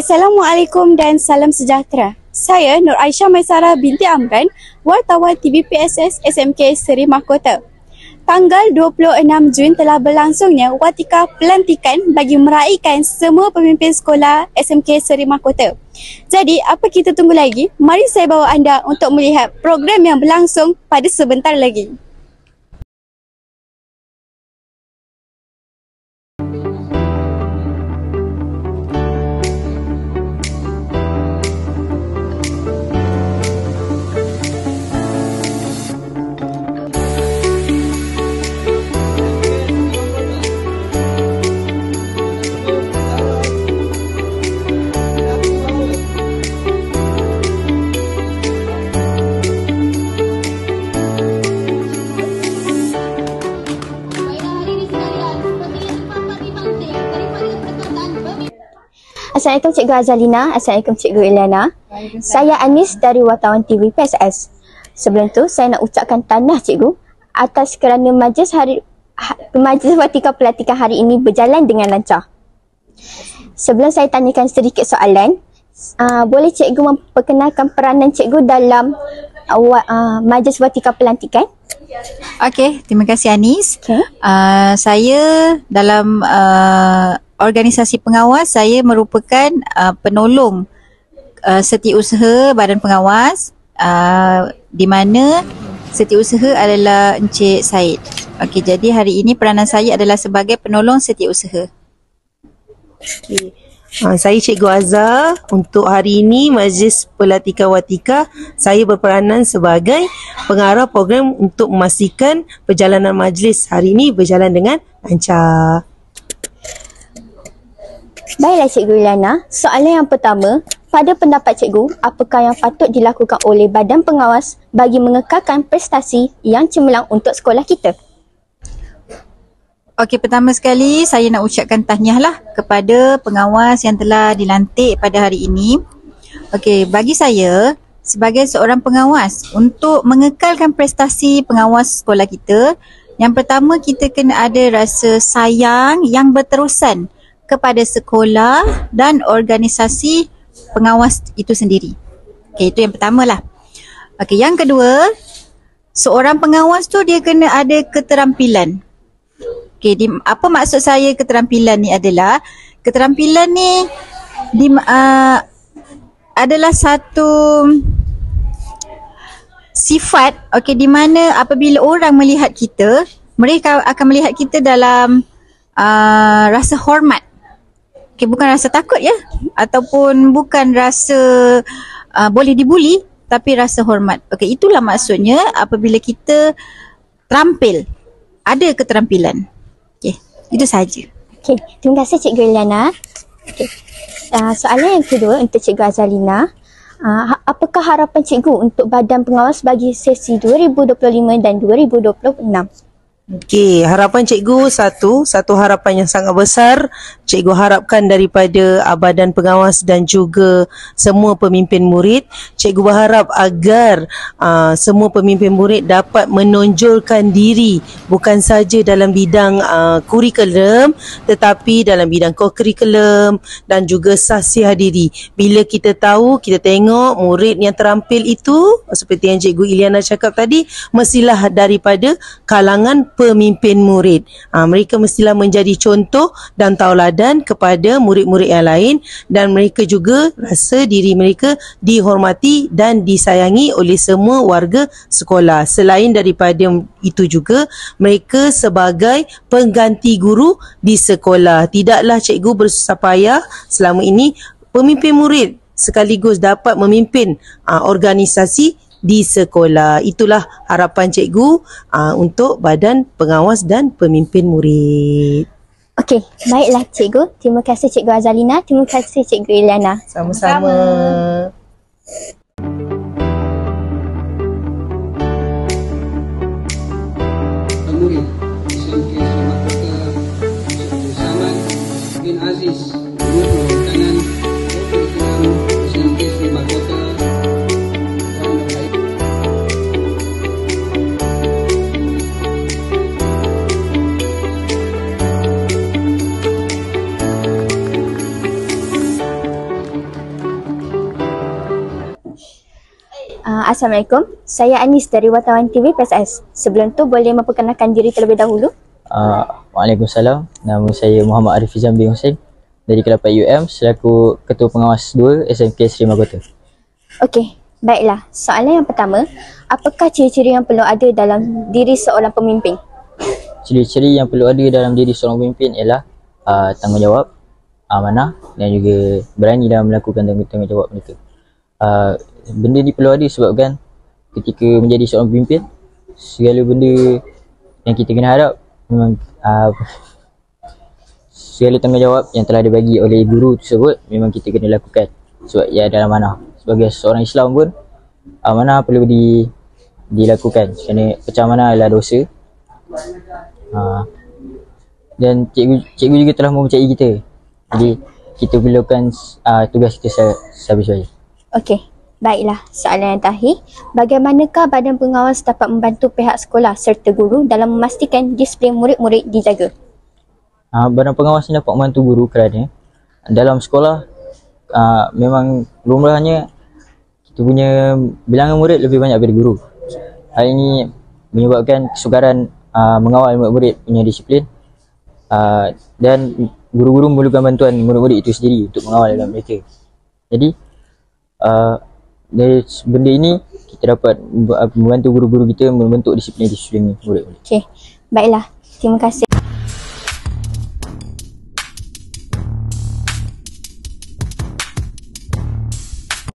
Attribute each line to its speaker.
Speaker 1: Assalamualaikum dan salam sejahtera. Saya Nur Aisyah Maisara binti Amran, wartawan TVPSS SMK Seri Mahkota. Tanggal 26 Jun telah berlangsungnya watika pelantikan bagi meraihkan semua pemimpin sekolah SMK Seri Mahkota. Jadi, apa kita tunggu lagi? Mari saya bawa anda untuk melihat program yang berlangsung pada sebentar lagi.
Speaker 2: Assalamualaikum Cikgu Azalina, Assalamualaikum Cikgu Iliana. Saya Anis dari wartawan TV PSS. Sebelum tu saya nak ucapkan tahniah Cikgu atas kerana majlis watika pelantikan hari ini berjalan dengan lancar. Sebelum saya tanyakan sedikit soalan, boleh Cikgu memperkenalkan peranan Cikgu dalam majlis watika pelantikan?
Speaker 3: Okey, terima kasih Anis. Saya dalam organisasi pengawas, saya merupakan penolong setiausaha badan pengawas, di mana setiausaha adalah Encik Said. Okey, jadi hari ini peranan saya adalah sebagai penolong setiausaha.
Speaker 4: Okay. Saya Cikgu Azhar. Untuk hari ini Majlis Pelantikan Watika, saya berperanan sebagai pengarah program untuk memastikan perjalanan majlis hari ini berjalan dengan lancar.
Speaker 2: Baiklah Cikgu Iliana, soalan yang pertama, pada pendapat Cikgu, apakah yang patut dilakukan oleh badan pengawas bagi mengekalkan prestasi yang cemerlang untuk sekolah kita?
Speaker 3: Okey, pertama sekali saya nak ucapkan tahniahlah kepada pengawas yang telah dilantik pada hari ini. Okey, bagi saya sebagai seorang pengawas, untuk mengekalkan prestasi pengawas sekolah kita, yang pertama kita kena ada rasa sayang yang berterusan kepada sekolah dan organisasi pengawas itu sendiri. Okey, itu yang pertama lah. Okey, yang kedua, seorang pengawas tu dia kena ada keterampilan. Okey, apa maksud saya keterampilan ni adalah, keterampilan ni adalah satu sifat, okey, di mana apabila orang melihat kita, mereka akan melihat kita dalam rasa hormat. Okay, bukan rasa takut ya, ataupun bukan rasa boleh dibuli, tapi rasa hormat. Okey, itulah maksudnya apabila kita terampil, ada keterampilan. Okey, itu sahaja.
Speaker 2: Okey, terima kasih Cikgu Iliana. Okey. Soalan yang kedua untuk Cikgu Azalina. Apakah harapan Cikgu untuk badan pengawas bagi sesi 2025 dan 2026?
Speaker 4: Okey, harapan Cikgu satu harapan yang sangat besar. Cikgu harapkan daripada badan pengawas dan juga semua pemimpin murid. Cikgu berharap agar semua pemimpin murid dapat menonjolkan diri bukan saja dalam bidang kurikulum, tetapi dalam bidang co-kurikulum dan juga sahsiah diri. Bila kita tahu, kita tengok murid yang terampil itu, seperti yang Cikgu Iliana cakap tadi, mestilah daripada kalangan pemimpin murid. Mereka mestilah menjadi contoh dan tauladan kepada murid-murid yang lain, dan mereka juga rasa diri mereka dihormati dan disayangi oleh semua warga sekolah. Selain daripada itu juga, mereka sebagai pengganti guru di sekolah. Tidaklah cikgu bersusah payah selama ini, pemimpin murid sekaligus dapat memimpin organisasi di sekolah. Itulah harapan cikgu untuk badan pengawas dan pemimpin murid.
Speaker 2: Okey, baiklah Cikgu. Terima kasih Cikgu Azalina. Terima kasih Cikgu Iliana.
Speaker 4: Sama-sama.
Speaker 5: Murid SMK Seri Mahkota Zaman bin Aziz, Guru Kanan Co-Kurikulum SMK Seri Mahkota.
Speaker 2: Assalamualaikum. Saya Anis dari Wartawan TV PSS. Sebelum tu boleh memperkenalkan diri terlebih dahulu?
Speaker 6: Waalaikumsalam. Nama saya Muhammad Arif Izam bin Hussein dari Kelapa UM selaku Ketua Pengawas 2 SMK Seri Mahkota.
Speaker 2: Okey, baiklah. Soalan yang pertama, apakah ciri-ciri yang perlu ada dalam diri seorang pemimpin?
Speaker 6: Ciri-ciri yang perlu ada dalam diri seorang pemimpin ialah tanggungjawab, amanah dan juga berani dalam melakukan tanggungjawab mereka. Benda ni perlu ada sebabkan ketika menjadi seorang pemimpin, segala benda yang kita kena harap memang segala tanggungjawab yang telah dibagi oleh guru tersebut memang kita kena lakukan sebab ia adalah amanah. Sebagai seorang Islam pun amanah perlu dilakukan kerana pecah amanah adalah dosa. Dan cikgu juga telah mempercayai kita. Jadi kita perlukan tugas kita sehabis-habis.
Speaker 2: Okey, baiklah. Soalan yang terakhir, bagaimanakah badan pengawas dapat membantu pihak sekolah serta guru dalam memastikan disiplin murid-murid dijaga?
Speaker 6: Badan pengawas ni dapat membantu guru kerana dalam sekolah memang lumrahnya kita punya bilangan murid lebih banyak daripada guru. Hal ini menyebabkan kesukaran mengawal murid-murid punya disiplin dan guru-guru memerlukan bantuan murid-murid itu sendiri untuk mengawal dalam mereka. Jadi dari benda ini kita dapat membantu guru-guru kita membentuk disiplin murid-murid.
Speaker 2: Okey, baiklah. Terima kasih.